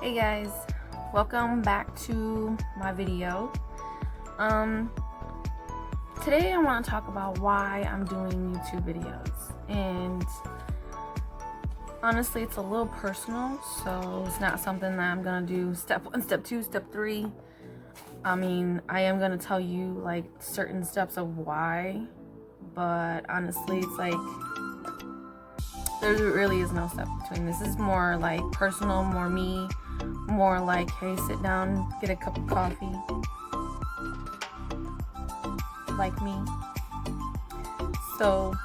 Hey guys, welcome back to my video. Today I want to talk about why I'm doing YouTube videos, and honestly it's a little personal, so it's not something that I'm gonna do step 1, step 2, step 3. I mean, I am gonna tell you like certain steps of why, but honestly it's like there really is no step between. This is more like personal, more me, more like, hey, sit down, get a cup of coffee, like me. So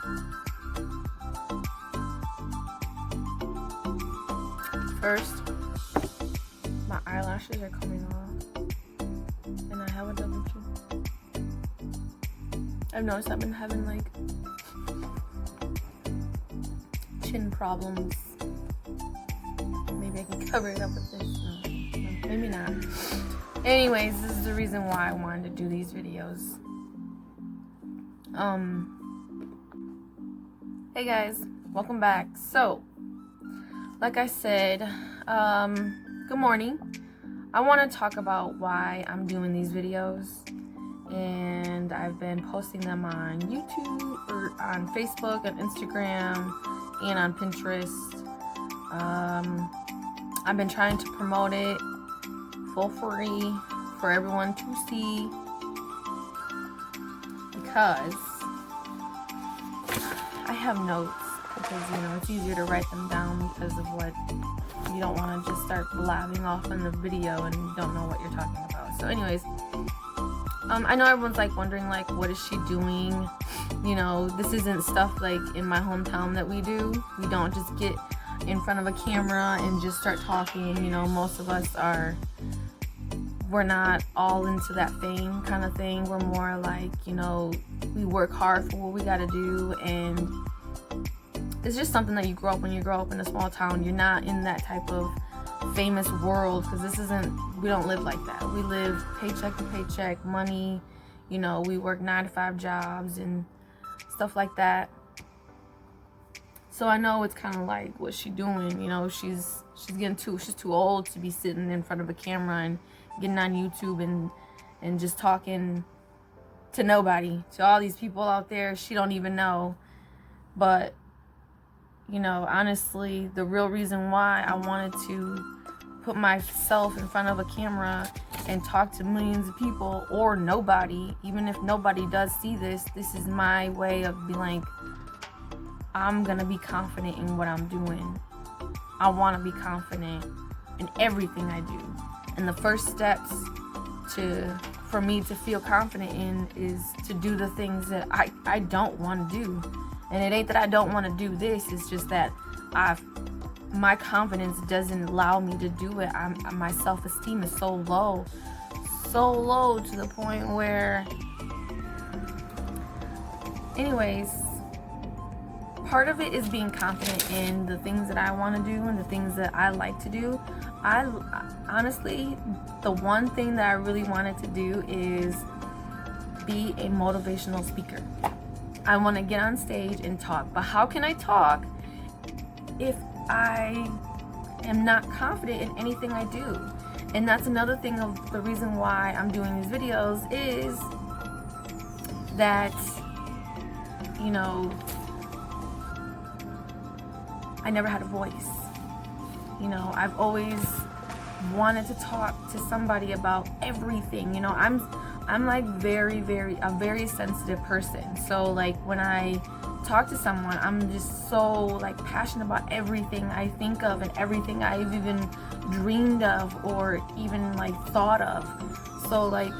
first, my eyelashes are coming off and I have a double chin. I've noticed I've been having like chin problems. Maybe I can cover it up with this. No, maybe not. Anyways, this is the reason why I wanted to do these videos. Hey guys, welcome back. So, like I said, good morning. I want to talk about why I'm doing these videos, and I've been posting them on YouTube or on Facebook and Instagram and on Pinterest. I've been trying to promote it for free for everyone to see, because I have notes, because you know it's easier to write them down because of what you don't want to just start blabbing off in the video and you don't know what you're talking about. So anyways, I know everyone's like wondering like, what is she doing? You know, this isn't stuff like in my hometown that we do. We don't just get in front of a camera and just start talking. You know, most of us we're not all into that fame kind of thing. We're more like, you know, we work hard for what we got to do, and it's just something that you grow up when you grow up in a small town. You're not in that type of famous world, because we don't live like that. We live paycheck to paycheck, money, you know, we work 9-to-5 jobs and stuff like that. So I know it's kind of like, what's she doing? You know, she's too old to be sitting in front of a camera and getting on YouTube and just talking to nobody, to all these people out there she don't even know. But you know, honestly, the real reason why I wanted to put myself in front of a camera and talk to millions of people, or nobody, even if nobody does see this is my way of being like, I'm gonna be confident in what I'm doing. I want to be confident in everything I do. And the first steps for me to feel confident in is to do the things that I don't want to do. And it ain't that I don't want to do this, it's just that my confidence doesn't allow me to do it. My self-esteem is so low to the point where, anyways, part of it is being confident in the things that I want to do and the things that I like to do. Honestly, the one thing that I really wanted to do is be a motivational speaker. I want to get on stage and talk. But how can I talk if I am not confident in anything I do? And that's another thing of the reason why I'm doing these videos, is that, you know, I never had a voice. You know, I've always wanted to talk to somebody about everything. You know, I'm like a very sensitive person. So like when I talk to someone, I'm just so like passionate about everything I think of and everything I've even dreamed of or even like thought of. So like,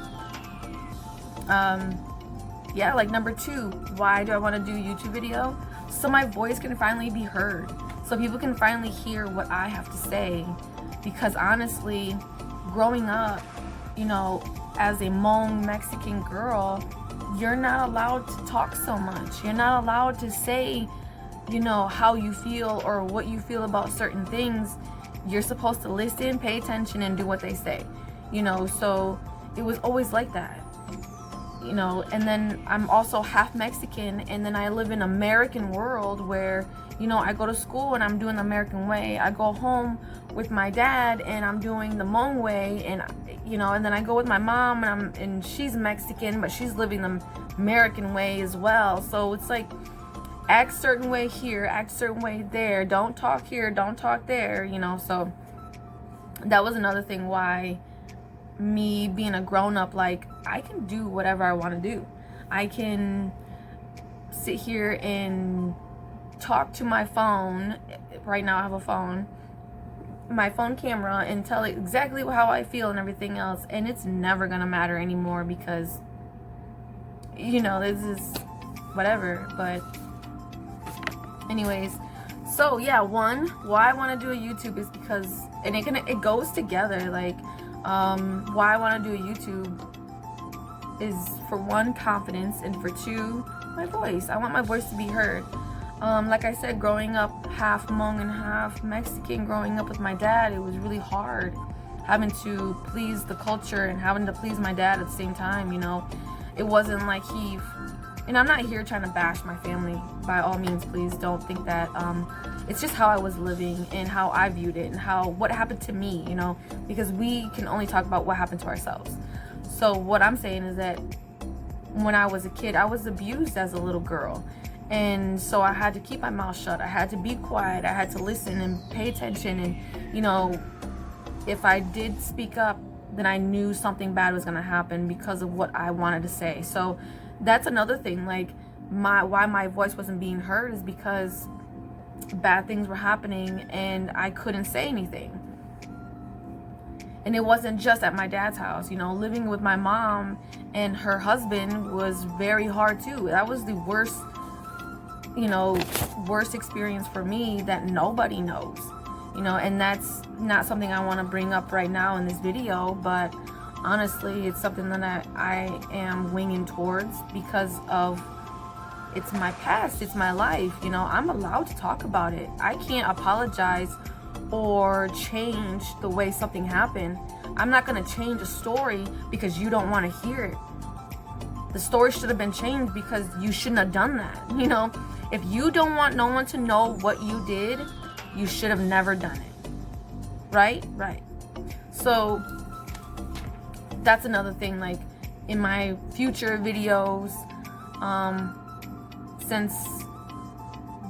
yeah, like number 2, why do I want to do YouTube video? So my voice can finally be heard. So people can finally hear what I have to say. Because honestly, growing up, you know, as a Hmong Mexican girl, you're not allowed to talk so much. You're not allowed to say, you know, how you feel or what you feel about certain things. You're supposed to listen, pay attention, and do what they say. You know, so it was always like that. you know, and then I'm also half Mexican, and then I live in American world where, you know, I go to school and I'm doing the American way. I go home with my dad and I'm doing the Hmong way, and you know, and then I go with my mom and she's Mexican, but she's living the American way as well. So it's like, act certain way here, act certain way there, don't talk here, don't talk there, you know. So that was another thing why me being a grown-up, like, I can do whatever I want to do. I can sit here and talk to my phone. Right now I have a phone, my phone camera, and tell it exactly how I feel and everything else, and it's never gonna matter anymore because, you know, this is whatever. But anyways, so yeah, one, why I want to do a YouTube is because, and it goes together, like, why I want to do a YouTube is, for one, confidence, and for two, my voice. I want my voice to be heard. Like I said, growing up half Hmong and half Mexican, growing up with my dad, it was really hard having to please the culture and having to please my dad at the same time, you know. It wasn't like and I'm not here trying to bash my family, by all means, please don't think that. It's just how I was living and how I viewed it and what happened to me, you know, because we can only talk about what happened to ourselves. So what I'm saying is that when I was a kid, I was abused as a little girl. And so I had to keep my mouth shut. I had to be quiet. I had to listen and pay attention. And, you know, if I did speak up, then I knew something bad was going to happen because of what I wanted to say. So that's another thing, like, why my voice wasn't being heard is because bad things were happening and I couldn't say anything. And it wasn't just at my dad's house, you know. Living with my mom and her husband was very hard too. That was the worst, you know, worst experience for me that nobody knows, you know. And that's not something I want to bring up right now in this video, but honestly, it's something that I am winging towards because of, it's my past, it's my life, you know. I'm allowed to talk about it. I can't apologize or change the way something happened. I'm not going to change a story because you don't want to hear it. The story should have been changed because you shouldn't have done that, you know. If you don't want no one to know what you did, you should have never done it. Right? So that's another thing, like, in my future videos, since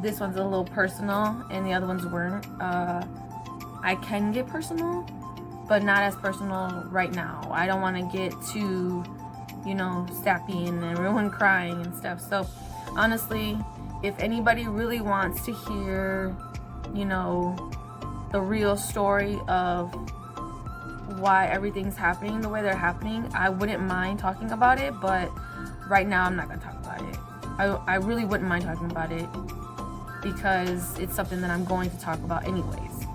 this one's a little personal and the other ones weren't, I can get personal, but not as personal right now. I don't want to get too, you know, sappy and everyone crying and stuff. So honestly, if anybody really wants to hear, you know, the real story of why everything's happening the way they're happening, I wouldn't mind talking about it, but right now I'm not gonna talk about it. I really wouldn't mind talking about it because it's something that I'm going to talk about anyways,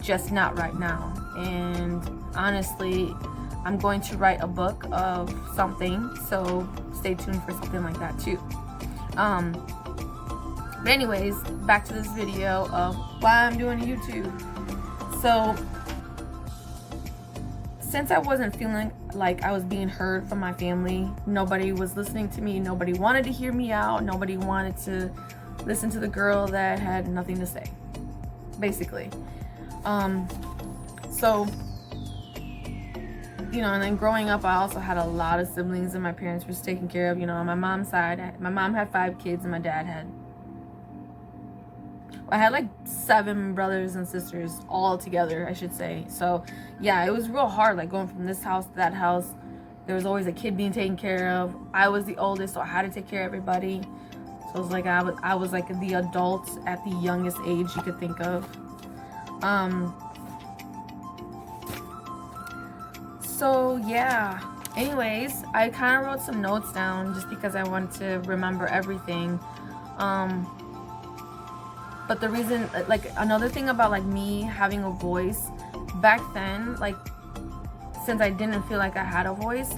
just not right now. And honestly, I'm going to write a book of something, so stay tuned for something like that too. But anyways, back to this video of why I'm doing YouTube. So since I wasn't feeling like I was being heard from my family, nobody was listening to me, nobody wanted to hear me out, nobody wanted to listen to the girl that had nothing to say, basically. So, you know, and then growing up, I also had a lot of siblings and my parents were taken care of, you know. On my mom's side, my mom had 5 kids and my dad had, I had like 7 brothers and sisters all together, I should say. So yeah, it was real hard, like going from this house to that house. There was always a kid being taken care of. I was the oldest, so I had to take care of everybody. So it was like I was like the adult at the youngest age you could think of. So yeah, anyways, I kind of wrote some notes down just because I wanted to remember everything. But the reason, like, another thing about like me having a voice back then, like, since I didn't feel like I had a voice,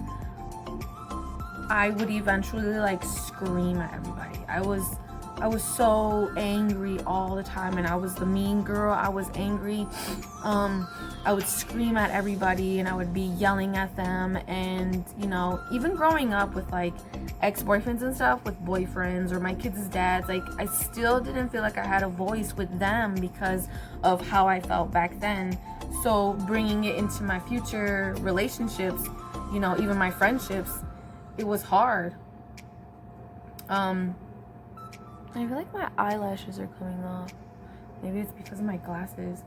I would eventually like scream at everybody. I was I was so angry all the time, and I was the mean girl. I was angry. I would scream at everybody, and I would be yelling at them. And, you know, even growing up with like ex-boyfriends and stuff, with boyfriends or my kids' dads, like I still didn't feel like I had a voice with them because of how I felt back then. So bringing it into my future relationships, you know, even my friendships, it was hard. I feel like my eyelashes are coming off. Maybe it's because of my glasses.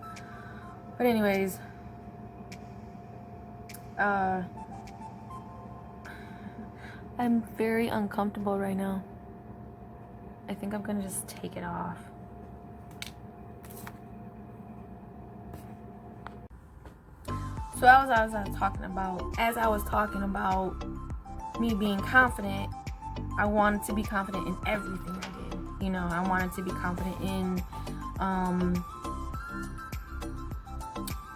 But anyways, I'm very uncomfortable right now. I think I'm gonna just take it off. So as I was talking about me being confident, I wanted to be confident in everything I did. You know, I wanted to be confident in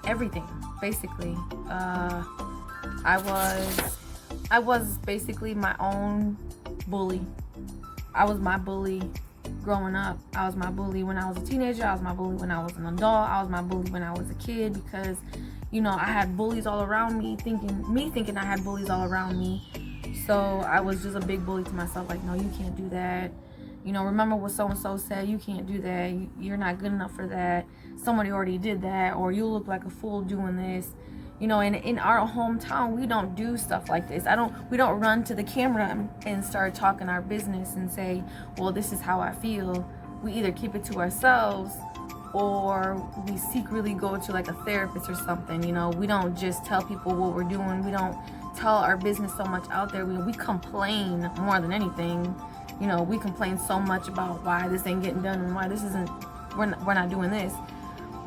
everything, basically. I was basically my own bully. I was my bully growing up. I was my bully when I was a teenager. I was my bully when I was an adult. I was my bully when I was a kid because, you know, I had bullies all around me, thinking I had bullies all around me. So I was just a big bully to myself, like, no, you can't do that. You know, remember what so-and-so said, you can't do that. You're not good enough for that. Somebody already did that, or you look like a fool doing this. You know, and in our hometown, we don't do stuff like this. We don't run to the camera and start talking our business and say, well, this is how I feel. We either keep it to ourselves or we secretly go to like a therapist or something. You know, we don't just tell people what we're doing. We don't tell our business so much out there. We complain more than anything. You know, we complain so much about why this ain't getting done and why this isn't, we're not doing this.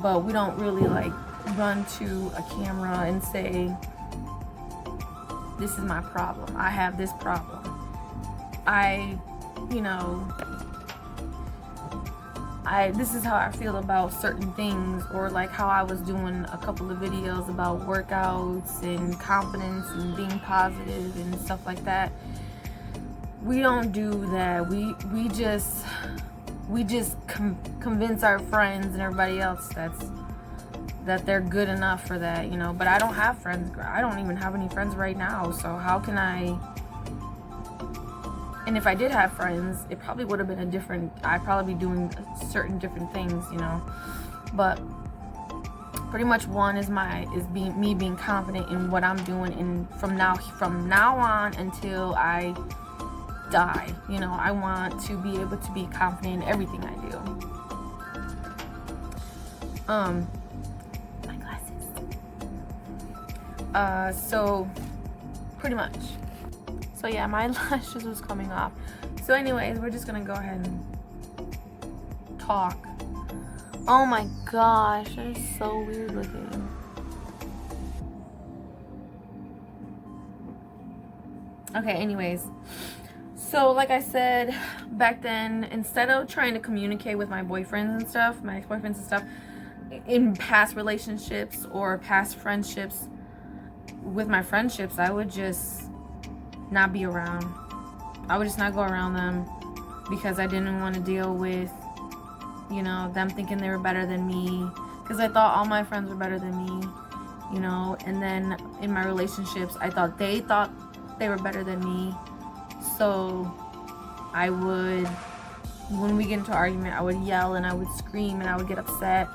But we don't really like run to a camera and say, this is my problem. I have this problem. This is how I feel about certain things, or like how I was doing a couple of videos about workouts and confidence and being positive and stuff like that. We don't do that. We just convince our friends and everybody else that they're good enough for that, you know. But I don't have friends. I don't even have any friends right now. So how can I? And if I did have friends, it probably would have been I'd probably be doing certain different things, you know. But pretty much one is me being confident in what I'm doing, and from now on until I die, you know, I want to be able to be confident in everything I do. My glasses. So pretty much. So yeah, my lashes was coming off. So anyways, we're just gonna go ahead and talk. Oh my gosh, that is so weird looking. Okay, anyways. So like I said, back then, instead of trying to communicate with my boyfriends and stuff, my ex-boyfriends and stuff, in past relationships or past friendships, with my friendships, I would just not be around. I would just not go around them because I didn't want to deal with, you know, them thinking they were better than me, because I thought all my friends were better than me, you know. And then in my relationships, I thought they were better than me. So I would, when we get into an argument, I would yell and I would scream and I would get upset.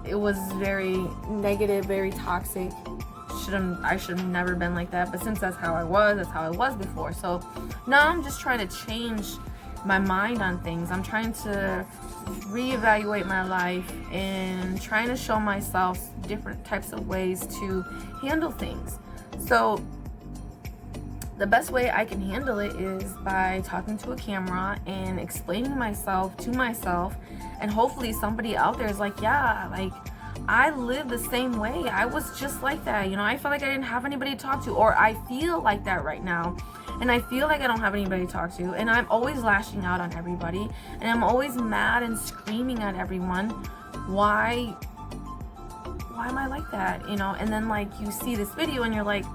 It was very negative, very toxic. I should have never been like that, but since that's how I was before. So now I'm just trying to change my mind on things. I'm trying to reevaluate my life and trying to show myself different types of ways to handle things. So the best way I can handle it is by talking to a camera and explaining myself to myself, and hopefully somebody out there is like, yeah, like I live the same way. I was just like that, you know. I felt like I didn't have anybody to talk to, or I feel like that right now, and I feel like I don't have anybody to talk to, and I'm always lashing out on everybody, and I'm always mad and screaming at everyone. Why am I like that, you know? And then like you see this video and you're like,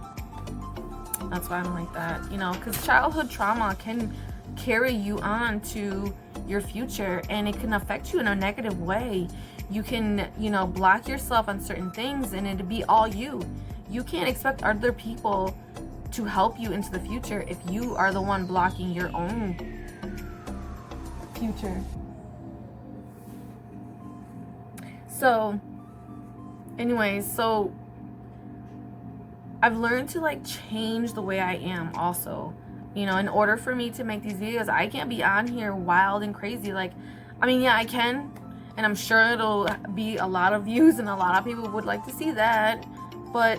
that's why I'm like that, you know, because childhood trauma can carry you on to your future, and it can affect you in a negative way. You can, you know, block yourself on certain things and it'd be all you. You can't expect other people to help you into the future if you are the one blocking your own future. So anyways, so I've learned to like change the way I am also. You know, in order for me to make these videos, I can't be on here wild and crazy. Like, I mean, yeah, I can, and I'm sure it'll be a lot of views and a lot of people would like to see that, but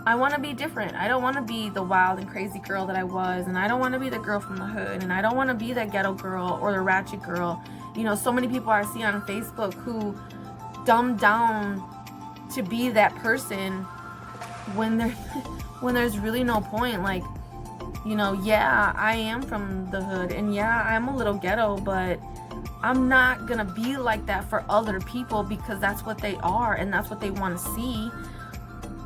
I want to be different. I don't want to be the wild and crazy girl that I was, and I don't want to be the girl from the hood, and I don't want to be that ghetto girl or the ratchet girl. You know, so many people I see on Facebook who dumb down to be that person when they're when there's really no point. Like, you know, yeah, I am from the hood, and yeah, I'm a little ghetto, but I'm not gonna be like that for other people because that's what they are and that's what they want to see.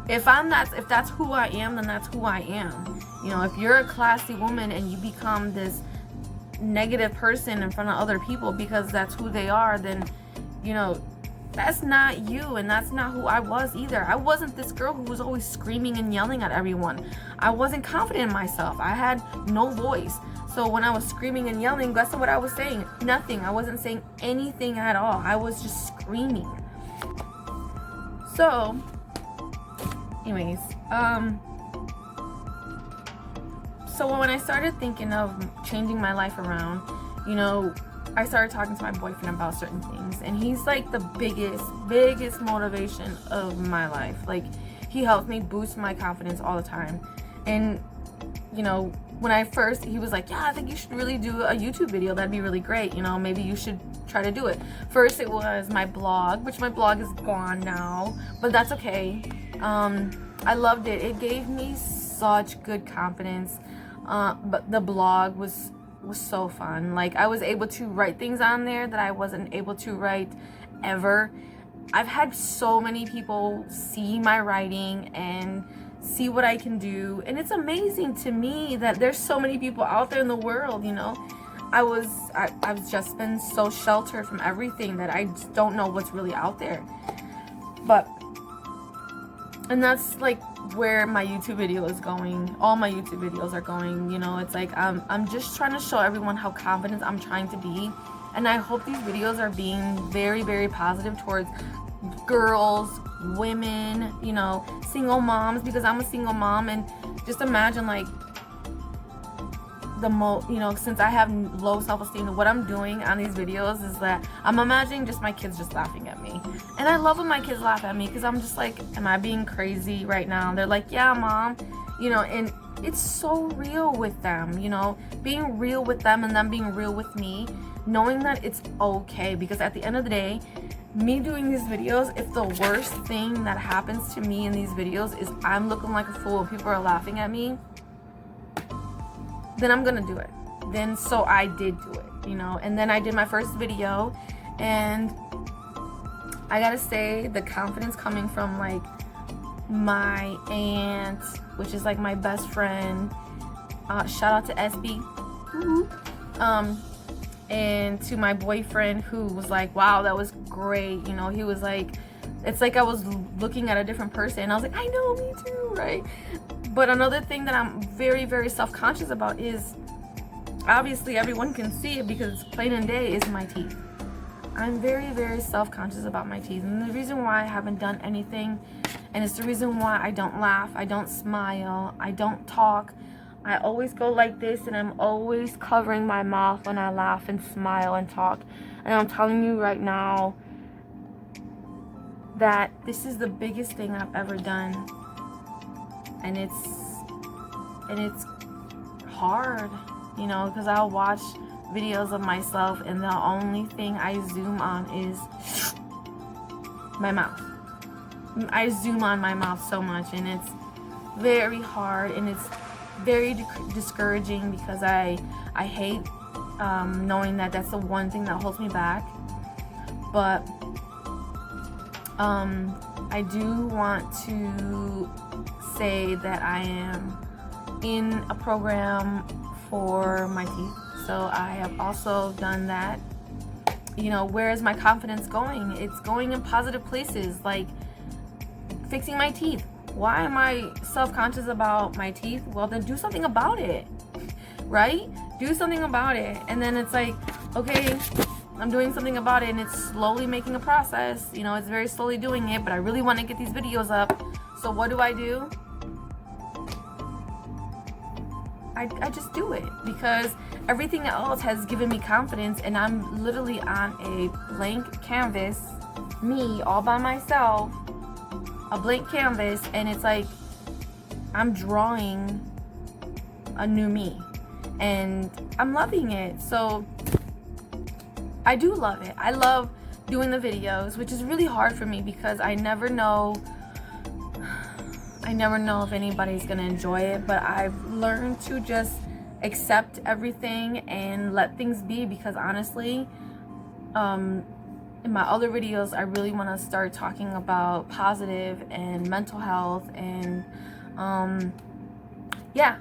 If that's who I am, then that's who I am. You know, if you're a classy woman and you become this negative person in front of other people because that's who they are, then, you know, that's not you, and that's not who I was either. I wasn't this girl who was always screaming and yelling at everyone. I wasn't confident in myself. I had no voice. So when I was screaming and yelling, guess what I was saying? Nothing. I wasn't saying anything at all. I was just screaming. So anyways, so when I started thinking of changing my life around, you know, I started talking to my boyfriend about certain things, and he's like the biggest motivation of my life. Like, he helps me boost my confidence all the time. And, you know, when he was like, yeah, I think you should really do a YouTube video. That'd be really great. You know, maybe you should try to do it. First it was my blog, which my blog is gone now, but that's okay. I loved it. It gave me such good confidence. But the blog was so fun. Like, I was able to write things on there that I wasn't able to write ever. I've had so many people see my writing and see what I can do, and it's amazing to me that there's so many people out there in the world. You know, I've just been so sheltered from everything that I just don't know what's really out there. And that's like where my YouTube video is going. All my YouTube videos are going. You know, it's like I'm just trying to show everyone how confident I'm trying to be, and I hope these videos are being very, very positive towards girls, women, you know, single moms, because I'm a single mom. And just imagine, like, you know, since I have low self-esteem, what I'm doing on these videos is that I'm imagining just my kids just laughing at me. And I love when my kids laugh at me, because I'm just like, am I being crazy right now? They're like, yeah, mom, you know, and it's so real with them, you know, being real with them and them being real with me, knowing that it's okay. Because at the end of the day, me doing these videos, if the worst thing that happens to me in these videos is I'm looking like a fool and people are laughing at me, then I'm gonna do it. Then so I did do it, you know. And then I did my first video, and I gotta say, the confidence coming from like my aunt, which is like my best friend, shout out to SB, and to my boyfriend, who was like, wow, that was great. You know, he was like, it's like I was looking at a different person, and I was like, I know, me too, right? But another thing that I'm very, very self-conscious about is, obviously everyone can see it because it's plain and day, is my teeth. I'm very, very self-conscious about my teeth. And the reason why I haven't done anything, and it's the reason why I don't laugh, I don't smile, I don't talk. I always go like this, and I'm always covering my mouth when I laugh and smile and talk. And I'm telling you right now that this is the biggest thing I've ever done. And it's hard, you know, because I'll watch videos of myself and the only thing I zoom on is my mouth. I zoom on my mouth so much, and it's very hard, and it's very discouraging, because I hate knowing that that's the one thing that holds me back. But I do want to say that I am in a program for my teeth. So I have also done that. You know, where is my confidence going? It's going in positive places, like fixing my teeth. Why am I self-conscious about my teeth? Well, then do something about it, right? Do something about it. And then it's like, okay, I'm doing something about it, and it's slowly making a process. You know, it's very slowly doing it, but I really want to get these videos up. So what do? I just do it, because everything else has given me confidence, and I'm literally on a blank canvas, me all by myself, a blank canvas, and it's like I'm drawing a new me, and I'm loving it. So I do love it. I love doing the videos, which is really hard for me because I never know if anybody's gonna enjoy it, but I've learned to just accept everything and let things be, because honestly, in my other videos, I really want to start talking about positive and mental health and yeah,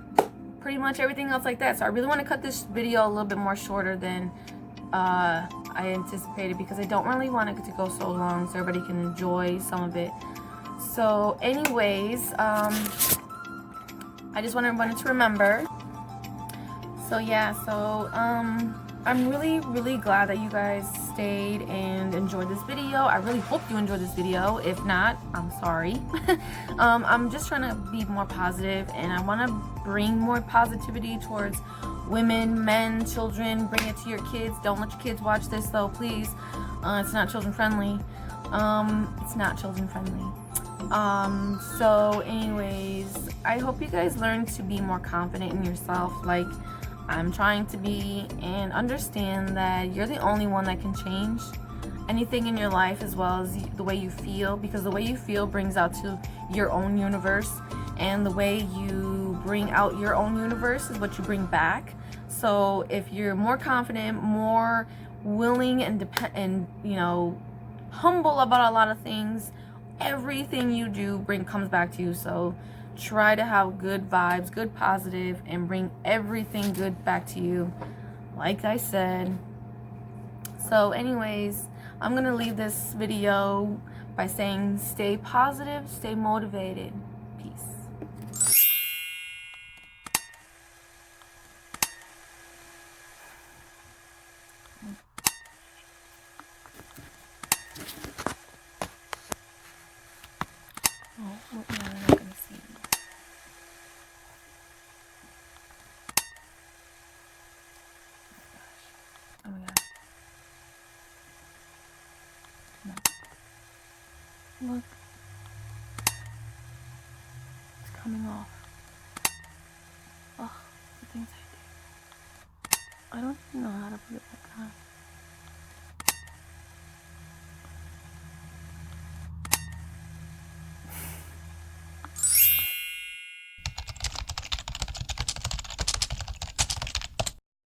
pretty much everything else like that. So I really want to cut this video a little bit more shorter than I anticipated, because I don't really want it to go so long so everybody can enjoy some of it. So anyways, I just want everyone to remember. So yeah, so I'm really glad that you guys stayed and enjoyed this video. I really hope you enjoyed this video. If not, I'm sorry. I'm just trying to be more positive, and I want to bring more positivity towards women, men, children. Bring it to your kids. Don't let your kids watch this though, please. It's not children friendly. It's not children friendly. So anyways, I hope you guys learn to be more confident in yourself, like I'm trying to be, and understand that you're the only one that can change anything in your life, as well as the way you feel, because the way you feel brings out to your own universe, and the way you bring out your own universe is what you bring back. So if you're more confident, more willing, and you know, humble about a lot of things, everything you do comes back to you. So try to have good vibes, good positive, and bring everything good back to you, like I said. So anyways, I'm gonna leave this video by saying stay positive, stay motivated. Peace. Oh, no, they're not gonna see me. Oh my gosh. No. Look.